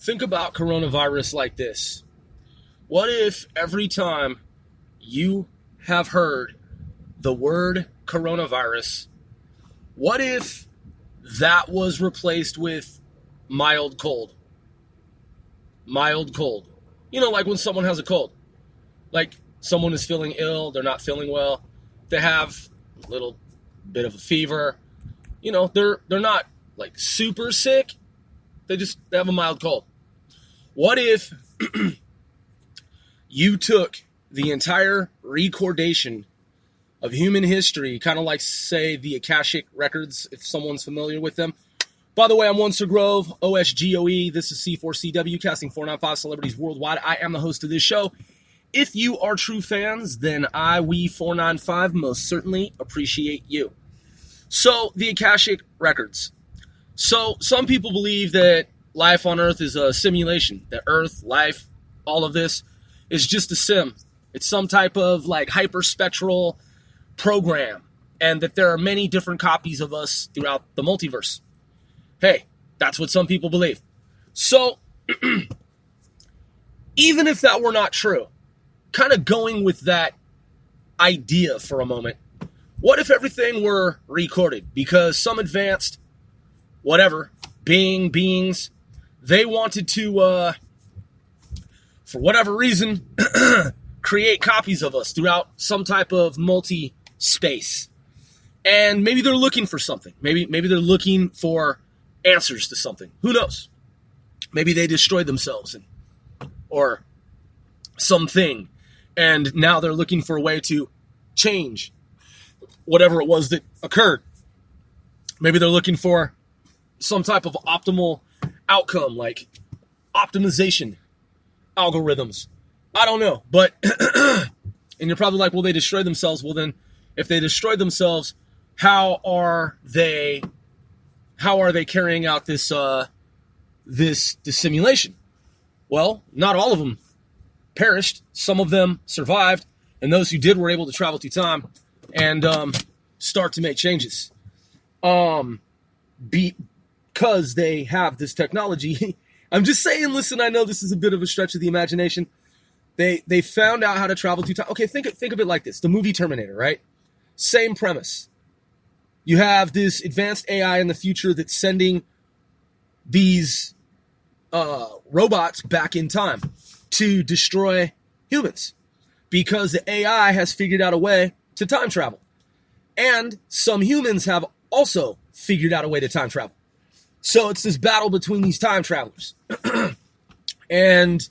Think about coronavirus like this. What if every time you have heard the word coronavirus, what if that was replaced with mild cold? Mild cold. You know, like when someone has a cold. Like someone is feeling ill, they're not feeling well, they have a little bit of a fever. You know, they're not like super sick. They have a mild cold. What if you took the entire recordation of human history, kind of like, say, the Akashic Records, if someone's familiar with them. By the way, I'm Onester Grove, OSGOE. This is C4CW, casting 495 celebrities worldwide. I am the host of this show. If you are true fans, then we 495 most certainly appreciate you. So, the Akashic Records. So, some people believe that life on Earth is a simulation. That Earth, life, all of this is just a sim. It's some type of like hyperspectral program. And that there are many different copies of us throughout the multiverse. Hey, that's what some people believe. So, even if that were not true, kind of going with that idea for a moment, what if everything were recorded? Because some advanced, beings, they wanted to, for whatever reason, create copies of us throughout some type of multi-space. And maybe they're looking for something. Maybe they're looking for answers to something. Who knows? Maybe they destroyed themselves or something. And now they're looking for a way to change whatever it was that occurred. Maybe they're looking for some type of optimal outcome, like optimization algorithms. I don't know. But, and you're probably like, well, they destroyed themselves. Well, then, if they destroyed themselves, how are they carrying out this simulation? Well, not all of them perished. Some of them survived, and those who did were able to travel through time and start to make changes. Because they have this technology. I'm just saying, listen, I know this is a bit of a stretch of the imagination. They found out how to travel through time. Okay, think of it like this. The movie Terminator, right? Same premise. You have this advanced AI in the future that's sending these robots back in time to destroy humans because the AI has figured out a way to time travel. And some humans have also figured out a way to time travel. So it's this battle between these time travelers. And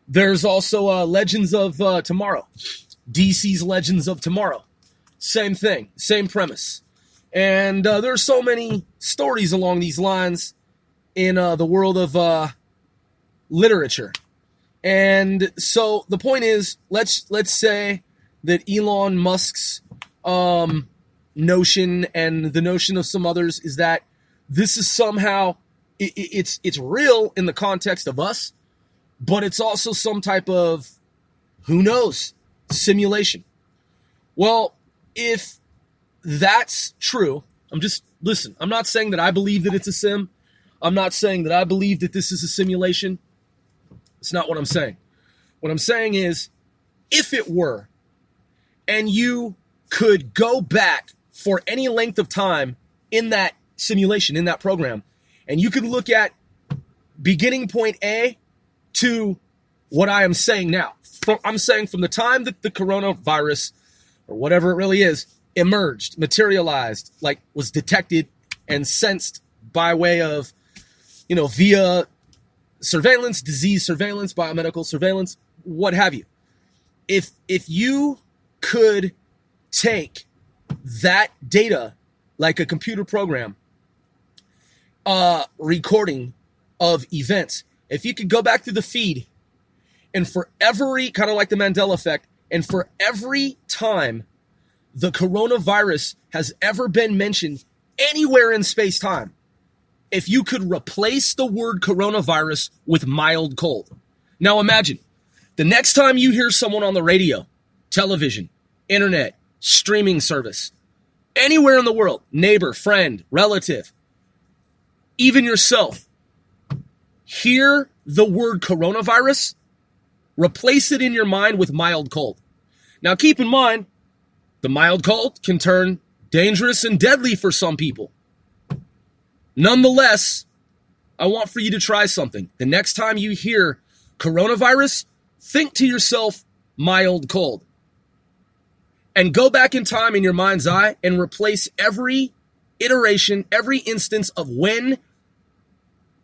there's also Legends of Tomorrow. DC's Legends of Tomorrow. Same thing, same premise. And there are so many stories along these lines in the world of literature. And so the point is, let's say that Elon Musk's notion and the notion of some others is that this is somehow, it's real in the context of us, but it's also some type of, who knows, simulation. Well, if that's true, I'm not saying that I believe that it's a sim. I'm not saying that I believe that this is a simulation. It's not what I'm saying. What I'm saying is, if it were, and you could go back for any length of time in that simulation, in that program, and you could look at beginning point A to what I am saying now. I'm saying from the time that the coronavirus, or whatever it really is, emerged, materialized, like was detected and sensed by way of, via surveillance, disease surveillance, biomedical surveillance, what have you. If you could take that data, like a computer program, recording of events, if you could go back through the feed, and for every, kind of like the Mandela effect, and for every time the coronavirus has ever been mentioned anywhere in space-time, if you could replace the word coronavirus with mild cold. Now imagine, the next time you hear someone on the radio, television, internet, streaming service, anywhere in the world, neighbor, friend, relative, even yourself, hear the word coronavirus, replace it in your mind with mild cold. Now keep in mind, the mild cold can turn dangerous and deadly for some people. Nonetheless, I want for you to try something. The next time you hear coronavirus, think to yourself, mild cold. And go back in time in your mind's eye and replace every iteration, every instance of when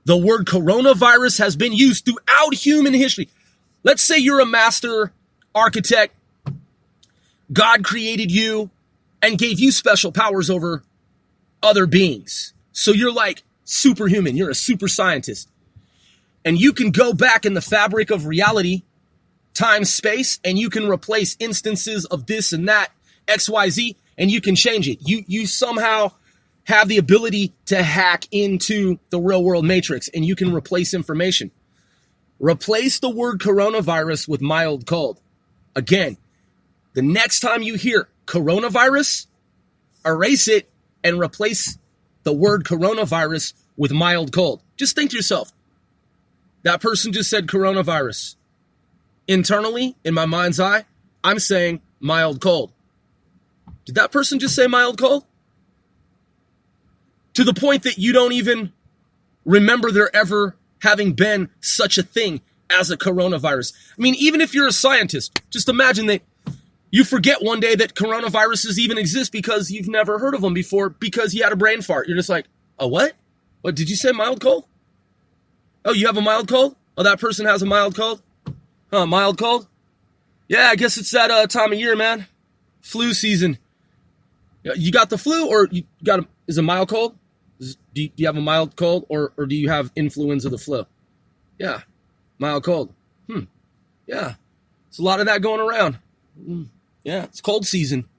the word coronavirus has been used throughout human history. Let's say you're a master architect. God created you and gave you special powers over other beings. So you're like superhuman. You're a super scientist. And you can go back in the fabric of reality, time, space, and you can replace instances of this and that, X, Y, Z, and you can change it. You somehow have the ability to hack into the real world matrix, and you can replace information. Replace the word coronavirus with mild cold. Again, the next time you hear coronavirus, erase it and replace the word coronavirus with mild cold. Just think to yourself, that person just said coronavirus. Internally, in my mind's eye, I'm saying mild cold. Did that person just say mild cold? To the point that you don't even remember there ever having been such a thing as a coronavirus. I mean, even if you're a scientist, just imagine that you forget one day that coronaviruses even exist because you've never heard of them before because you had a brain fart. You're just like, oh, what? What, did you say mild cold? Oh, you have a mild cold? Oh, that person has a mild cold? Oh, mild cold? Yeah, I guess it's that time of year, man. Flu season. You got the flu or you got is it mild cold? Do you have a mild cold or do you have influenza of the flu? Yeah, mild cold. Yeah, there's a lot of that going around. Yeah, it's cold season.